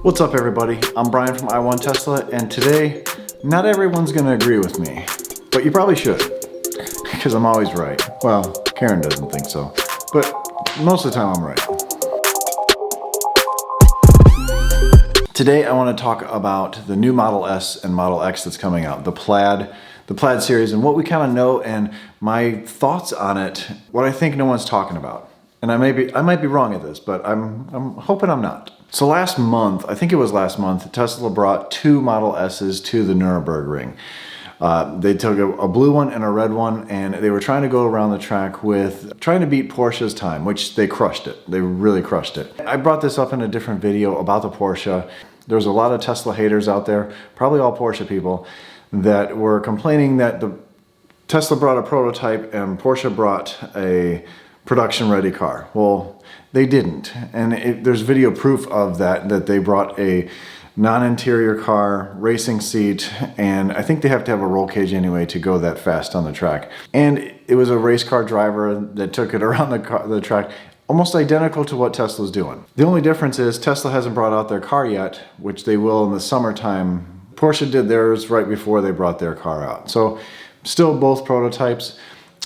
What's up everybody? I'm Brian from I Want Tesla, and today, not everyone's gonna agree with me, but you probably should, because I'm always right. Well, Karen doesn't think so, but most of the time I'm right. Today I want to talk about the new Model S and Model X that's coming out, the Plaid series, and what we kind of know and my thoughts on it, what I think no one's talking about. And I might be wrong at this, but I'm hoping I'm not. So last month, I think it was last month, Tesla brought two Model S's to the Nürburgring. They took a blue one and a red one, and they were trying to go around the track trying to beat Porsche's time, which they crushed it. They really crushed it. I brought this up in a different video about the Porsche. There's a lot of Tesla haters out there, probably all Porsche people, that were complaining that the Tesla brought a prototype and Porsche brought a production-ready car. Well, they didn't, and there's video proof of that they brought a non-interior car, racing seat, and I think they have to have a roll cage anyway to go that fast on the track. And it was a race car driver that took it around the track, almost identical to what Tesla's doing. The only difference is Tesla hasn't brought out their car yet, which they will in the summertime. Porsche did theirs right before they brought their car out. So still both prototypes.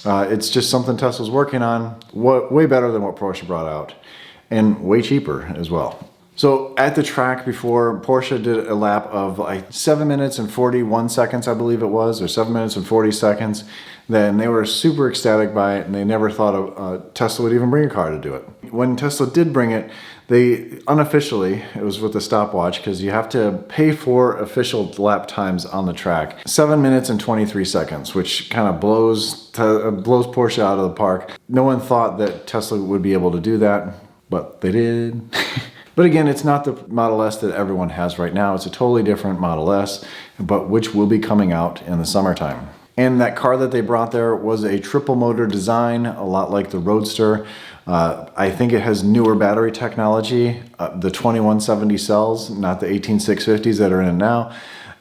It's just something Tesla's working on, way better than what Porsche brought out, and way cheaper as well. So at the track before, Porsche did a lap of like 7 minutes and 41 seconds, I believe it was, or 7 minutes and 40 seconds. Then they were super ecstatic by it, and they never thought Tesla would even bring a car to do it. When Tesla did bring it, they unofficially, it was with a stopwatch, because you have to pay for official lap times on the track, 7 minutes and 23 seconds, which kind of blows Porsche out of the park. No one thought that Tesla would be able to do that, but they did. But again, it's not the Model S that everyone has right now. It's a totally different Model S, but which will be coming out in the summertime. And that car that they brought there was a triple motor design, a lot like the Roadster. I think it has newer battery technology, the 2170 cells, not the 18650s that are in it now.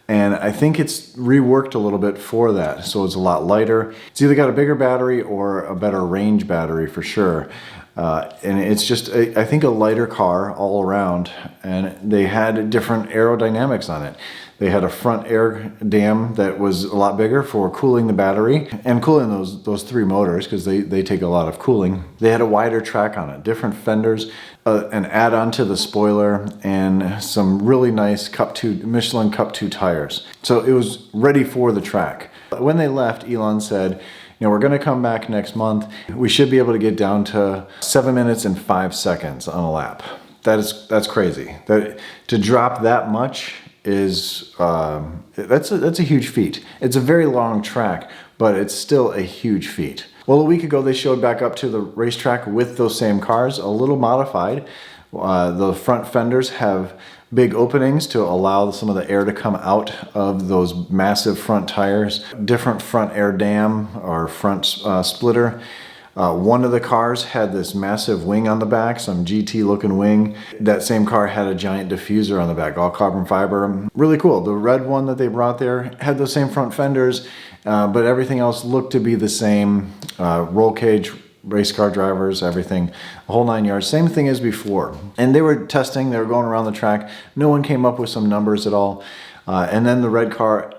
And I think it's reworked a little bit for that, so it's a lot lighter. It's either got a bigger battery or a better range battery for sure. And it's just, I think, a lighter car all around, and they had different aerodynamics on it. They had a front air dam that was a lot bigger for cooling the battery and cooling those three motors, because they take a lot of cooling. They had a wider track on it, different fenders, an add-on to the spoiler, and some really nice Michelin Cup 2 tires. So it was ready for the track. When they left, Elon said, you know, we're going to come back next month. We should be able to get down to 7 minutes and 5 seconds on a lap. That's crazy. To drop that much is that's a huge feat. It's a very long track, but it's still a huge feat. Well, a week ago they showed back up to the racetrack with those same cars, a little modified. The front fenders have big openings to allow some of the air to come out of those massive front tires. Different front air dam or front splitter. One of the cars had this massive wing on the back, some GT looking wing. That same car had a giant diffuser on the back, all carbon fiber. Really cool. The red one that they brought there had those same front fenders, but everything else looked to be the same. Roll cage, race car drivers, everything, a whole 9 yards. Same thing as before. And they were testing, they were going around the track. No one came up with some numbers at all. And then the red car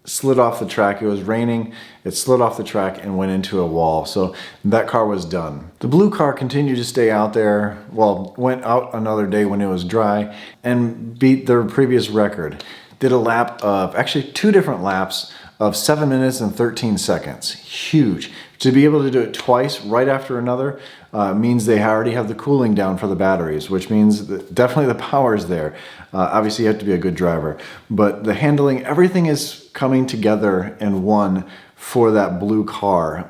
slid off the track. It was raining. It slid off the track and went into a wall. So that car was done. The blue car continued to stay out there. Well, went out another day when it was dry and beat their previous record. Did a lap of, actually 2 different laps of 7 minutes and 13 seconds. Huge. To be able to do it twice right after another means they already have the cooling down for the batteries, which means that definitely the power is there. Obviously you have to be a good driver, but the handling, everything is coming together in one for that blue car.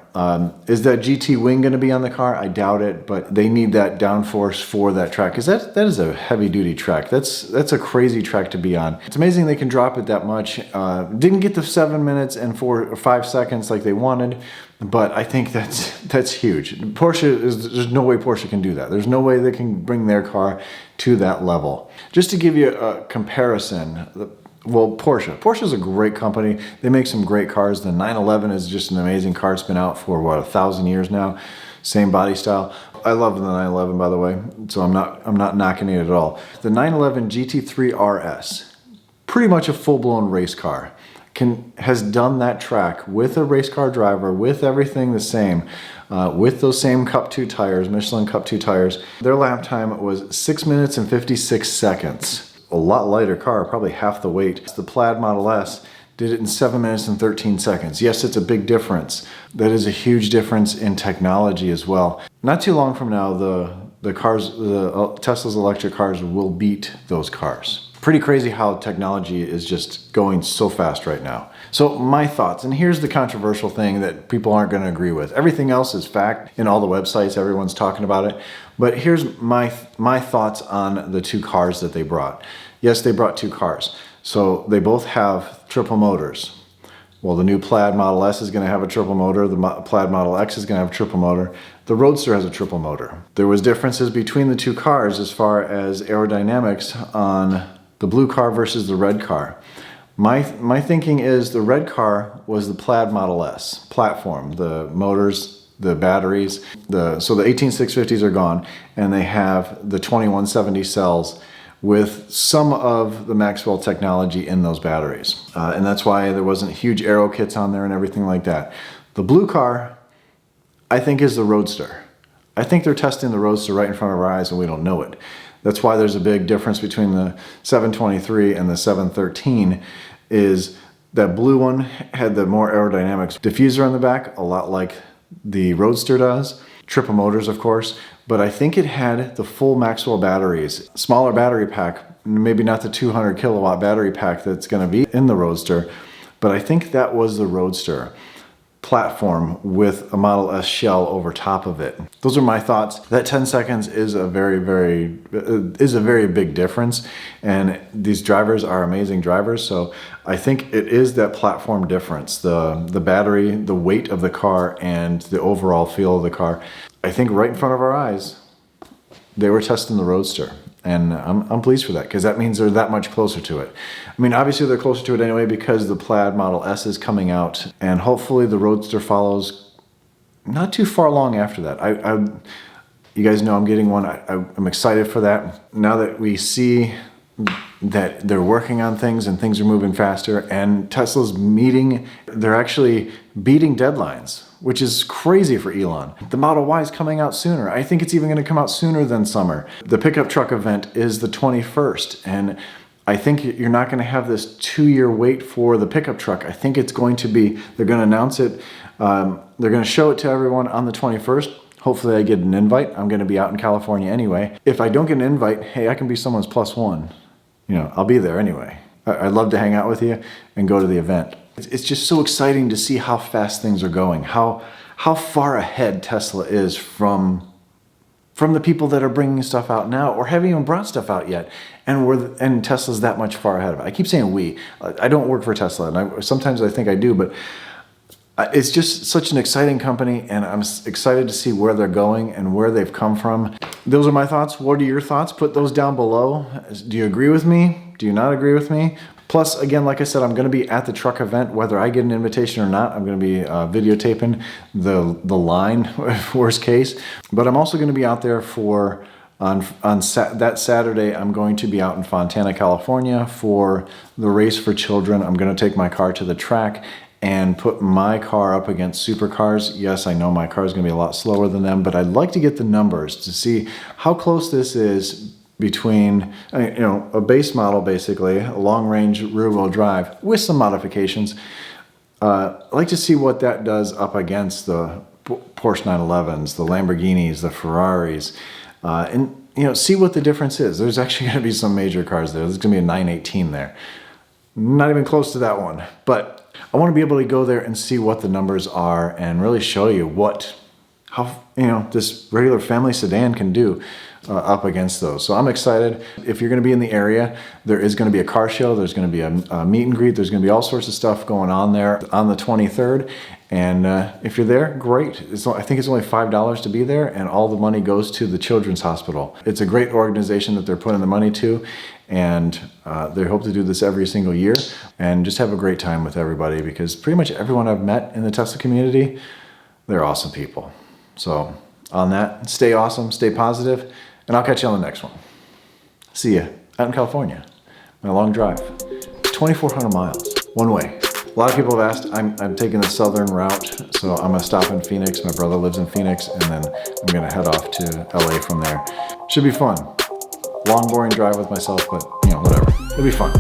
Is that GT wing going to be on the car? I doubt it, but they need that downforce for that track, because that is a heavy duty track. That's a crazy track to be on. It's amazing they can drop it that much. Didn't get the 7 minutes and 4 or 5 seconds like they wanted, but I think that's huge. There's no way Porsche can do that. There's no way they can bring their car to that level. Just to give you a comparison, well, Porsche's a great company. They make some great cars. The 911 is just an amazing car. It's been out for, what, 1,000 years now. Same body style. I love the 911, by the way, so I'm not knocking it at all. The 911 GT3 RS, pretty much a full-blown race car, has done that track with a race car driver, with everything the same, with those same Cup 2 tires, Michelin Cup 2 tires. Their lap time was 6 minutes and 56 seconds. A lot lighter car, probably half the weight. The Plaid Model S did it in 7 minutes and 13 seconds. Yes, it's a big difference. That is a huge difference in technology as well. Not too long from now, the Tesla's electric cars will beat those cars. Pretty crazy how technology is just going so fast right now. So my thoughts, and here's the controversial thing that people aren't going to agree with. Everything else is fact in all the websites, everyone's talking about it. But here's my thoughts on the two cars that they brought. Yes, they brought two cars. So they both have triple motors. Well, the new Plaid Model S is going to have a triple motor. The Plaid Model X is going to have a triple motor. The Roadster has a triple motor. There was differences between the two cars as far as aerodynamics on the blue car versus the red car. My thinking is the red car was the Plaid Model S platform. The motors, the batteries, so the 18650s are gone, and they have the 2170 cells with some of the Maxwell technology in those batteries. And that's why there wasn't huge aero kits on there and everything like that. The blue car, I think, is the Roadster. I think they're testing the Roadster right in front of our eyes and we don't know it. That's why there's a big difference between the 723 and the 713 is that blue one had the more aerodynamics diffuser on the back, a lot like the Roadster does. Triple motors, of course, but I think it had the full Maxwell batteries. Smaller battery pack, maybe not the 200 kilowatt battery pack that's going to be in the Roadster, but I think that was the Roadster platform with a Model S shell over top of it. Those are my thoughts. That 10 seconds is a very big difference, and these drivers are amazing drivers, so I think it is that platform difference, the battery, the weight of the car, and the overall feel of the car. I think right in front of our eyes, they were testing the Roadster. And I'm pleased for that, because that means they're that much closer to it. I mean, obviously they're closer to it anyway because the Plaid Model S is coming out, and hopefully the Roadster follows not too far long after that. You guys know I'm getting one. I'm excited for that. Now that we see that they're working on things and things are moving faster, and Tesla's they're actually beating deadlines, which is crazy for Elon. The Model Y is coming out sooner. I think it's even going to come out sooner than summer. The pickup truck event is the 21st, and I think you're not going to have this 2-year wait for the pickup truck. I think it's going to be, they're going to announce it, they're going to show it to everyone on the 21st. Hopefully I get an invite. I'm going to be out in California anyway. If I don't get an invite, hey, I can be someone's +1. You know, I'll be there anyway. I'd love to hang out with you and go to the event. It's just so exciting to see how fast things are going, how far ahead Tesla is from the people that are bringing stuff out now or haven't even brought stuff out yet. And Tesla's that much far ahead of it. I keep saying we. I don't work for Tesla, and sometimes I think I do, but it's just such an exciting company, and I'm excited to see where they're going and where they've come from. Those are my thoughts. What are your thoughts? Put those down below. Do you agree with me? Do you not agree with me? Plus, again, like I said, I'm going to be at the truck event, whether I get an invitation or not. I'm going to be videotaping the line, worst case. But I'm also going to be out there that Saturday. I'm going to be out in Fontana, California for the Race for Children. I'm going to take my car to the track and put my car up against supercars. Yes, I know my car is going to be a lot slower than them, but I'd like to get the numbers to see how close this is between, a base model, basically, a long-range rear-wheel drive with some modifications. I'd like to see what that does up against the Porsche 911s, the Lamborghinis, the Ferraris, and see what the difference is. There's actually going to be some major cars there. There's going to be a 918 there. Not even close to that one, but I want to be able to go there and see what the numbers are and really show you how this regular family sedan can do up against those. So I'm excited. If you're going to be in the area, there is going to be a car show. There's going to be a meet and greet. There's going to be all sorts of stuff going on there on the 23rd. And if you're there, great. I think it's only $5 to be there, and all the money goes to the Children's Hospital. It's a great organization that they're putting the money to, and they hope to do this every single year and just have a great time with everybody, because pretty much everyone I've met in the Tesla community, they're awesome people. So on that. Stay awesome, stay positive, and I'll catch you on the next one. See ya out in California. My long drive, 2,400 miles, one way. A lot of people have asked, I'm taking the southern route, so I'm gonna stop in Phoenix. My brother lives in Phoenix, and then I'm gonna head off to LA from there. Should be fun. Long, boring drive with myself, but you know, whatever. It'll be fun.